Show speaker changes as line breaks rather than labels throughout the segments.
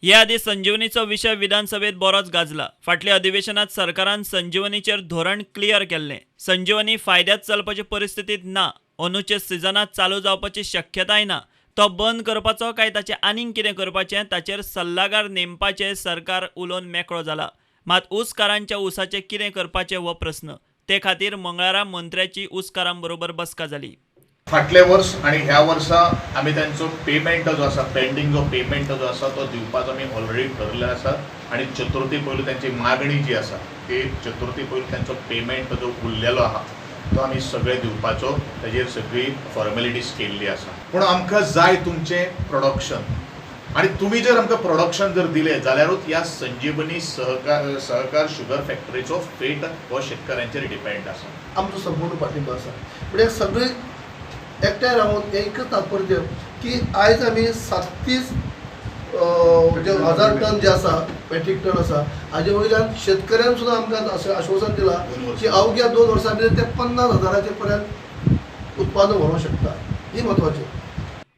या आधी संजीवनीचो विषय विधानसभेत बरोच गाजला। फाटल्या अधिवेशनात सरकारान संजीवनीचेर धोरण क्लियर केल्लें। संजीवनी फायद्यात चलपाचे परिस्थितीत ना, अंदूचे सिजनात चालू जावपाची शक्यताय ना। तो बंद करपाचो काय ताचें आनीक कितें करपाचें ताचेर सल्लागार नेमपाचें सरकार उलोवन मेकळो जाला। मात ऊसकारांच्या ऊसाचें कितें करपाचें हो प्रस्न। ते खातीर मंगळारा मंत्र्याची ऊसकारां बरोबर बसका जाली।
फाटले वर्स आणि ह्या वर्सा आमी त्यांचो पेमेंट जो आसा पेंडींग जो पेमेंट जो आसा तो दिवपाचो आमी ऑलरेडी ठरले आसा आणि चतुर्थी पयलू त्यांची मागणी जी आसा ती चतुर्थी पयलू त्यांचो पेमेंट जो उरलेलो आहा तो आमी सगळे दिवपाचो ताजेर सगळी फॉर्मेलिटीज केल्ली आसा। पूण आमकां जाय तुमचें प्रोडक्शन आणि तुम्ही जर आमकां प्रोडक्शन जर दिले जाल्यारूच ह्या संजीवनी सहकार शुगर फॅक्टरीचो फेट हो शेतकऱ्यांचेर डिपेंड आसा।
आमचो संपूर्ण पाठिंबा आसा। पण हे सगळे एकठांय रावन एकच तात्पर्य की आयज आमी 37 हजार टन जे आसा मॅट्रिक टन आसा हाजे वयल्यान शेतकऱ्यांक सुद्दां आमकां अशें आश्वासन दिलां की अवघ्या 2 वर्सां भितर ते 50,000 पर्यंत उत्पादन व्हरोंक शकता। ही म्हत्वाची।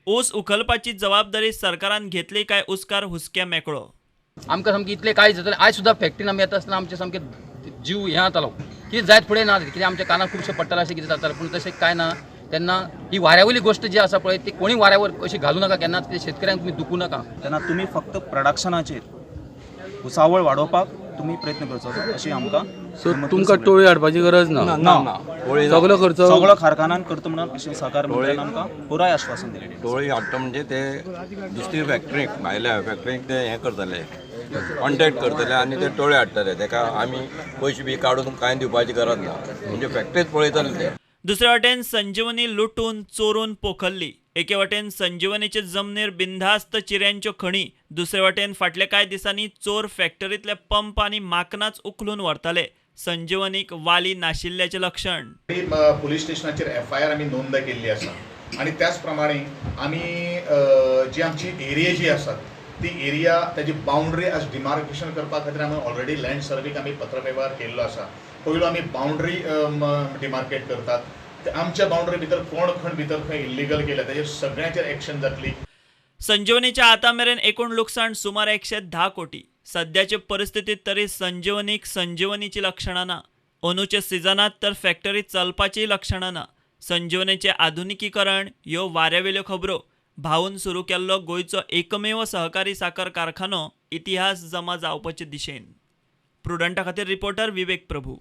ऊस उखलपाची जबाबदारी सरकारान घेतली काय ऊसकार हुस्क्या मेकळो।
आमकां सामकें इतलें कांय जातलें। आयज सुद्दां फॅक्टरीन आमी येता आसतना आमचें सामकें जीव हें जातालो कितें जायत फुडें ना कितें आमच्या कानाक खुबशें पडटालें अशें कितें जातालें। पूण तशें कांय ना। तेन्ना ही वाऱ्यावयली गोश्ट जी आसा पळय ती कोणी वाऱ्यावर अशी घालू नाका केन्नाच शेतकऱ्यांक तुमी दुखू नाका।
तेन्ना तुमी फक्त प्रोडक्शनाचेर उसावळ वाडोवपाक तुमी प्रयत्न करचो अशी आमकां
तुमकां टोळी हाडपाची गरज ना। सगळो खर्च
सगळो कारखान्यान करता म्हणून अशें सहकार मंत्र्यान आमकां पुराय आश्वासन दिलें।
टोळी हाडटा म्हणजे ते दुसरी फॅक्टरीक भायल्या फॅक्टरीक ते हें करतले कॉन्टॅक्ट करतले आनी ते टोळे हाडटले तेका आमी पयशे बी काडून कांय दिवपाची गरज ना म्हणजे फॅक्टरीच पळयतले ते।
दुसरे वटेन संजीवनी लुटून चोरून पोखल्ली। एके वटेन संजीवनीचे जमनीर बिनधास्त चिऱ्यांच्यो खणी, दुसरे वटेन फाटल्या कांय दिसांनी चोर फॅक्टरीतले पंप आनी माकनाच उखलून व्हरताले। संजीवनीक वाली नाशिल्ल्याचे लक्षण।
पोलीस स्टेशनाचेर FIR आमी नोंद केल्ली आसा आणि त्याच प्रमाणे आमी जी आमची एरिया जी आसा ती एरिया त्याची बाउंड्री आज डिमार्केशन करपा खातीर आमी ऑलरेडी लँड सर्वेक आमी पत्रव्यवहार केल्लो आसा। पयलो आमी बाउंड्री डिमार्केट करतात आमच्या बाउंड्री भितर कोण खंड भितर खंय इल्लीगल केल्या ताचेर सगळ्यांचेर एक्शन जातली।
संजीवनीच्या आतां मेरेन एकूण लुकसाण सुमार 110 कोटी। सद्याचे परिस्थितीत तरी संजीवनीक संजीवनीची लक्षणां ना। अंदूचे सिजनात तर फॅक्टरी चलपाची लक्षणां ना। संजीवनीचे आधुनिकीकरण ह्यो वाऱ्यावेल्यो खबरो। भावून सुरू केल्लो गोंयचो एकमेव सहकारी साखर कारखानो इतिहास जमा जावपाचे दिशेन। प्रुडंटा खातीर रिपोर्टर विवेक प्रभू।